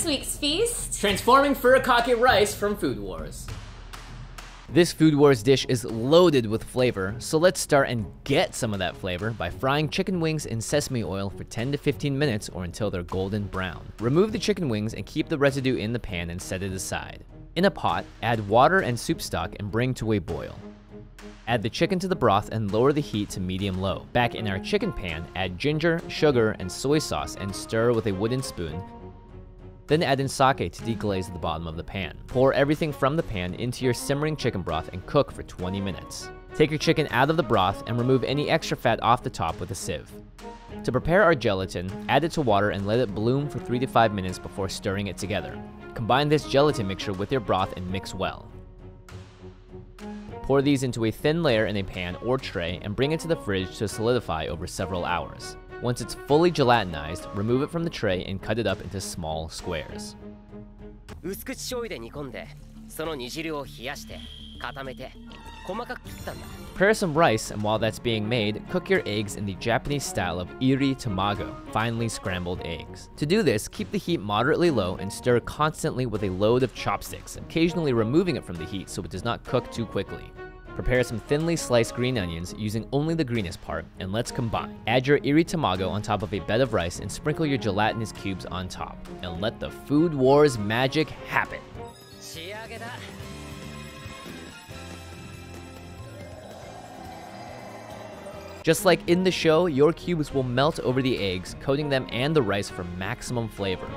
this week's feast. Transforming Furikake rice from Food Wars. This Food Wars dish is loaded with flavor, so let's start and get some of that flavor by frying chicken wings in sesame oil for 10 to 15 minutes or until they're golden brown. Remove the chicken wings and keep the residue in the pan and set it aside. In a pot, add water and soup stock and bring to a boil. Add the chicken to the broth and lower the heat to medium-low. Back in our chicken pan, add ginger, sugar, and soy sauce and stir with a wooden spoon. Then add in sake to deglaze the bottom of the pan. Pour everything from the pan into your simmering chicken broth and cook for 20 minutes. Take your chicken out of the broth and remove any extra fat off the top with a sieve. To prepare our gelatin, add it to water and let it bloom for 3 to 5 minutes before stirring it together. Combine this gelatin mixture with your broth and mix well. Pour these into a thin layer in a pan or tray and bring it to the fridge to solidify over several hours. Once it's fully gelatinized, remove it from the tray and cut it up into small squares. Prepare some rice, and while that's being made, cook your eggs in the Japanese style of iri tamago, finely scrambled eggs. To do this, keep the heat moderately low and stir constantly with a load of chopsticks, occasionally removing it from the heat so it does not cook too quickly. Prepare some thinly sliced green onions, using only the greenest part, and let's combine. Add your iri tamago on top of a bed of rice and sprinkle your gelatinous cubes on top. And let the Food Wars magic happen. Just like in the show, your cubes will melt over the eggs, coating them and the rice for maximum flavor.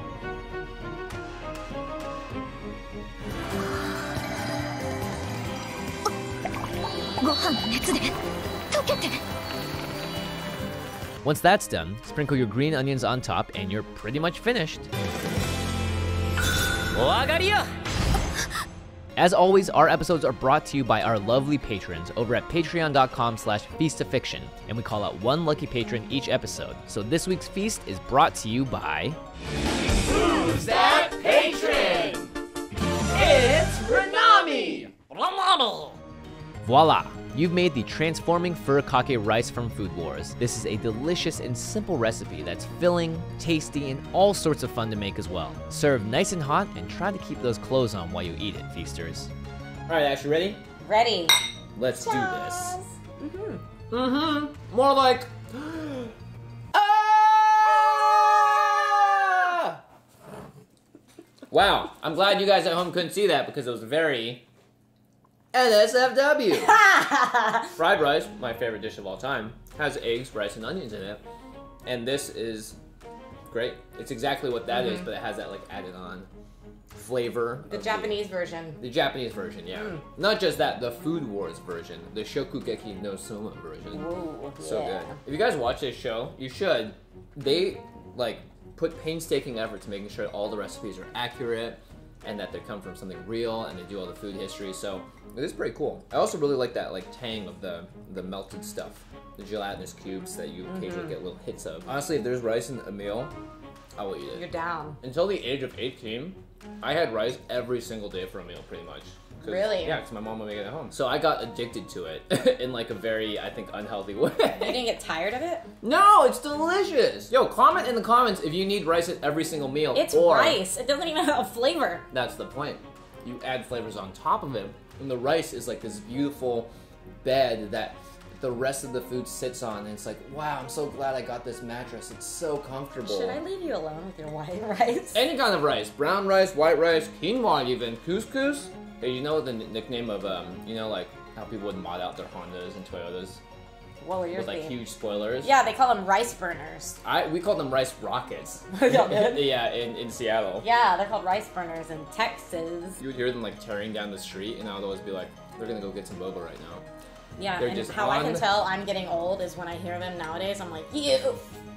Once that's done, sprinkle your green onions on top and you're pretty much finished. As always, our episodes are brought to you by our lovely patrons over at patreon.com/feastofiction, and we call out one lucky patron each episode. So this week's feast is brought to you by... Who's that patron? It's Renami! Voila! You've made the Transforming Furikake rice from Food Wars. This is a delicious and simple recipe that's filling, tasty, and all sorts of fun to make as well. Serve nice and hot and try to keep those clothes on while you eat it, feasters. Alright, Ash, you ready? Ready. Let's do this. More like... Ah! Wow, I'm glad you guys at home couldn't see that because it was very... NSFW! Fried rice, my favorite dish of all time, has eggs, rice, and onions in it. And this is great. It's exactly what that is, but it has that like added on flavor. The Japanese version. The Japanese version, yeah. Not just that, the Food Wars version. The Shokugeki no Soma version. Ooh, So yeah. good. If you guys watch this show, you should. They like put painstaking effort to making sure all the recipes are accurate and that they come from something real, and they do all the food history, so it is pretty cool. I also really like that like tang of the melted stuff, the gelatinous cubes that you occasionally get little hits of. Honestly, if there's rice in a meal, I will eat it. You're down. Until the age of 18, I had rice every single day for a meal, pretty much. Really? Yeah, because my mom would make it at home. So I got addicted to it in like a very, I think, unhealthy way. You didn't get tired of it? No, it's delicious. Yo, comment in the comments if you need rice at every single meal. It's or rice. It doesn't even have a flavor. That's the point. You add flavors on top of it, and the rice is like this beautiful bed that the rest of the food sits on, and it's like, wow, I'm so glad I got this mattress. It's so comfortable. Should I leave you alone with your white rice? Any kind of rice. Brown rice, white rice, quinoa even, couscous. Hey, you know the nickname of, you know, like how people would mod out their Hondas and Toyotas? What were yours with like being? huge spoilers? Yeah, they call them rice burners. We call them rice rockets. Y'all did? Yeah, in Seattle. Yeah, they're called rice burners in Texas. You would hear them like tearing down the street, and I would always be like, they're gonna go get some boba right now. Yeah, They're and just how I can on- tell I'm getting old is when I hear them nowadays, I'm like, you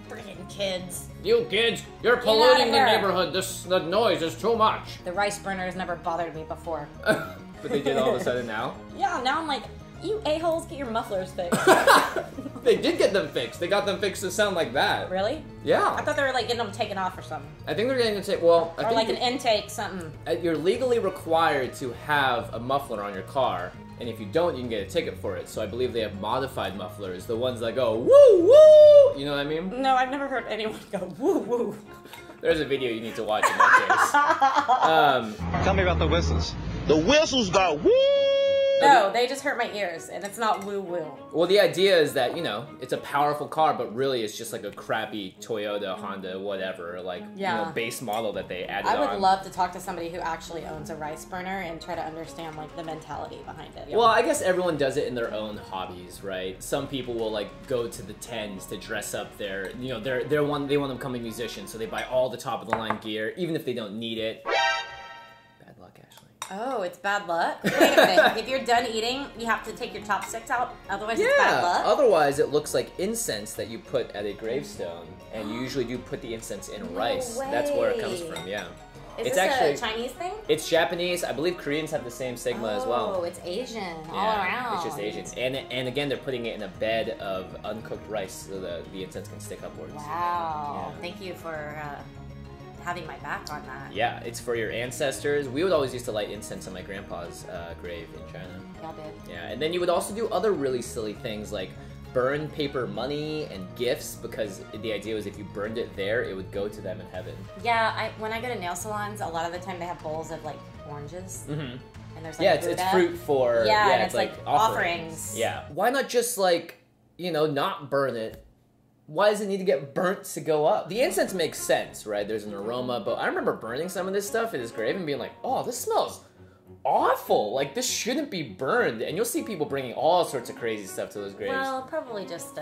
freaking kids. You kids, you're Get polluting outta the here. neighborhood. The noise is too much. The rice burners never bothered me before. But they did all of a sudden now. Yeah, now I'm like, you a-holes, get your mufflers fixed. They did get them fixed. They got them fixed to sound like that. Really? Yeah. I thought they were like getting them taken off or something. I think they're getting to take, well, I Or think like an intake, something. you're legally required to have a muffler on your car, and if you don't, you can get a ticket for it. So I believe they have modified mufflers, the ones that go woo woo. You know what I mean? No, I've never heard anyone go woo woo. There's a video you need to watch in that case. Tell me about the whistles. The whistles got woo! No, they just hurt my ears, and it's not woo-woo. Well, the idea is that, you know, it's a powerful car, but really it's just like a crappy Toyota, Honda, whatever, like, you know, base model that they added on. I would love to talk to somebody who actually owns a rice burner and try to understand, like, the mentality behind it. Well, I guess everyone does it in their own hobbies, right? Some people will, like, go to the tens to dress up their, you know, they want to become a musician, so they buy all the top-of-the-line gear, even if they don't need it. Bad luck, Ashley. Oh, it's bad luck? Wait a minute. If you're done eating, you have to take your top 6 out? Otherwise it's bad luck? Otherwise it looks like incense that you put at a gravestone. And you usually do put the incense in rice. way. That's where it comes from, yeah. Is It's this actually- a Chinese thing? It's Japanese. I believe Koreans have the same stigma as well. Oh, it's Asian all Yeah, around. It's just Asian. And again, they're putting it in a bed of uncooked rice so the incense can stick upwards. Wow. Yeah. Thank you for having my back on that. Yeah, it's for your ancestors. We would always used to light incense on my grandpa's grave in China. Y'all did. Yeah, and then you would also do other really silly things like burn paper money and gifts, because the idea was if you burned it there, it would go to them in heaven. Yeah, when I go to nail salons, a lot of the time they have bowls of like oranges. Mm-hmm. And there's like Yeah, it's fruit for... Yeah, and it's like offerings. Yeah. Why not just like, you know, not burn it? Why does it need to get burnt to go up? The incense makes sense, right? There's an aroma, but I remember burning some of this stuff at his grave and being like, oh, this smells awful. Like, this shouldn't be burned. And you'll see people bringing all sorts of crazy stuff to those graves. Well, probably just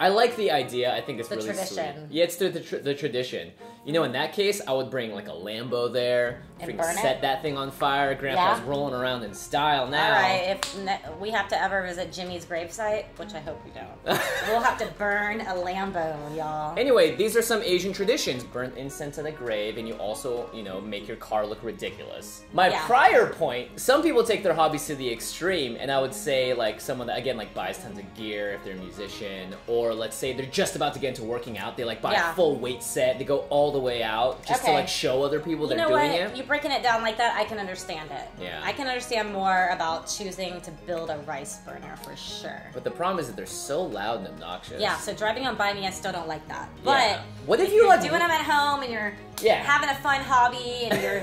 I like the idea. I think it's the really tradition. sweet. Yeah, it's the tradition. You know, in that case, I would bring like a Lambo there, And freaking burn it? set that thing on fire. Grandpa's Yeah? rolling around in style now. All right, if we have to ever visit Jimmy's gravesite, which I hope we don't, we'll have to burn a Lambo, y'all. Anyway, these are some Asian traditions. Burn incense at a grave, and you also, you know, make your car look ridiculous. My prior point, some people take their hobbies to the extreme, and I would say, like, someone that, again, like, buys tons of gear if they're a musician, or let's say they're just about to get into working out, they, like, buy a full weight set, they go all the way out, just to, like, show other people they're doing it. You're breaking it down like that, I can understand it. Yeah. I can understand more about choosing to build a rice burner, for sure. But the problem is that they're so loud and obnoxious. Yeah, so driving on by me, I still don't like that. But Yeah. What if you're like doing them at home and you're having a fun hobby and you're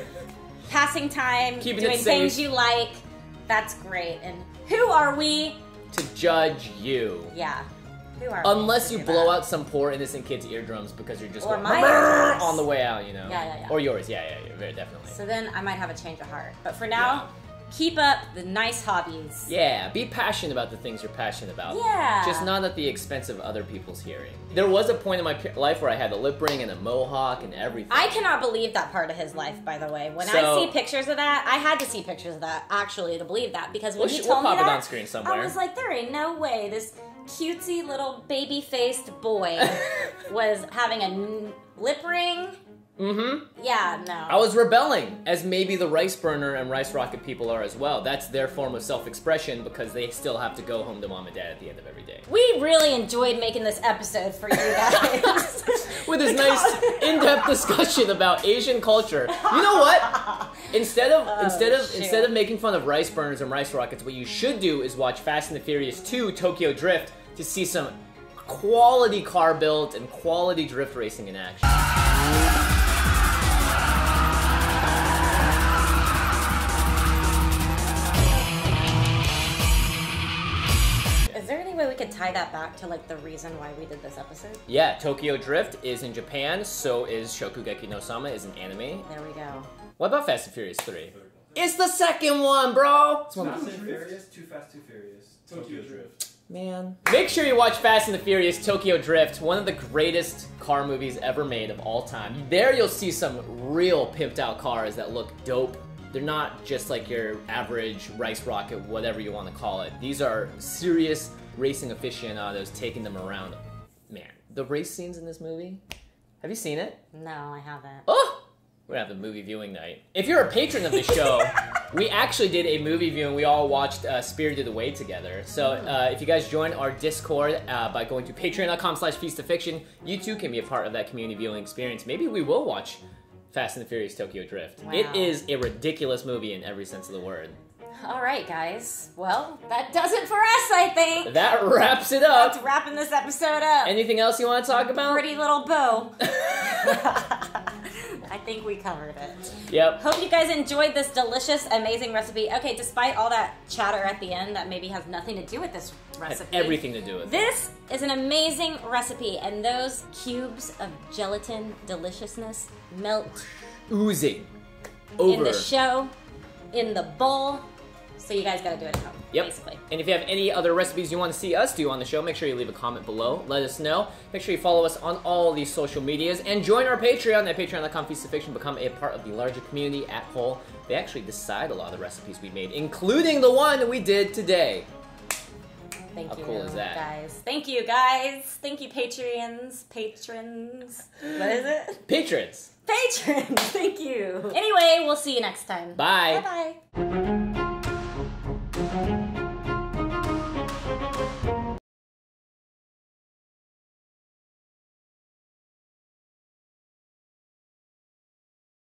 passing time, Keeping doing it things safe. you like, that's great. And who are we? To judge you. Yeah. Who are Unless we you to do blow that? out some poor innocent kid's eardrums because you're just Or going my "Brrr" eardrums. on the way out, you know? Yeah. Or yours, yeah, very definitely. So then I might have a change of heart. But for now, keep up the nice hobbies. Yeah, be passionate about the things you're passionate about. Yeah. Just not at the expense of other people's hearing. There was a point in my life where I had a lip ring and a mohawk and everything. I cannot believe that part of his life, by the way. When I see pictures of that, I had to see pictures of that, actually, to believe that. Because when he told me we'll pop that, it on screen somewhere. I was like, there ain't no way this cutesy little baby-faced boy was having a lip ring. Mm-hmm. Yeah, no. I was rebelling, as maybe the rice burner and rice rocket people are as well. That's their form of self-expression because they still have to go home to mom and dad at the end of every day. We really enjoyed making this episode for you guys. With this nice in-depth discussion about Asian culture. You know what? Instead of making fun of rice burners and rice rockets, what you should do is watch Fast and the Furious 2 Tokyo Drift to see some quality car build and quality drift racing in action. Is there any way we could tie that back to like the reason why we did this episode? Yeah, Tokyo Drift is in Japan, so is Shokugeki no Soma is an anime. There we go. What about Fast and Furious 3? It's the second one, bro! Fast and Furious, Too Fast, Too Furious, Tokyo Drift. Man. Make sure you watch Fast and the Furious Tokyo Drift, one of the greatest car movies ever made of all time. There you'll see some real pimped out cars that look dope. They're not just like your average rice rocket, whatever you want to call it. These are serious racing aficionados taking them around. Man, the race scenes in this movie, have you seen it? No, I haven't. Oh! We're gonna have a movie viewing night. If you're a patron of the show, we actually did a movie viewing. We all watched Spirited Away together. So if you guys join our Discord by going to patreon.com/feastofiction, you too can be a part of that community viewing experience. Maybe we will watch Fast and the Furious Tokyo Drift. Wow. It is a ridiculous movie in every sense of the word. All right, guys. Well, that does it for us, I think. That wraps it up. That's wrapping this episode up. Anything else you want to talk about? Pretty little bow. think we covered it. Yep. Hope you guys enjoyed this delicious, amazing recipe. Okay, despite all that chatter at the end that maybe has nothing to do with this recipe. Has everything to do with it. This is an amazing recipe, and those cubes of gelatin deliciousness melt Oozing over. in the show, in the bowl. So you guys gotta do it at home, Yep. basically. And if you have any other recipes you want to see us do on the show, make sure you leave a comment below. Let us know. Make sure you follow us on all these social medias and join our Patreon at patreon.com/feastofiction. Become a part of the larger community at Whole. They actually decide a lot of the recipes we made, including the one that we did today. Thank How you, cool is that? guys. Thank you, guys. Thank you, Patreons. What is it? Patrons. Patrons. Thank you. Anyway, we'll see you next time. Bye. Bye-bye.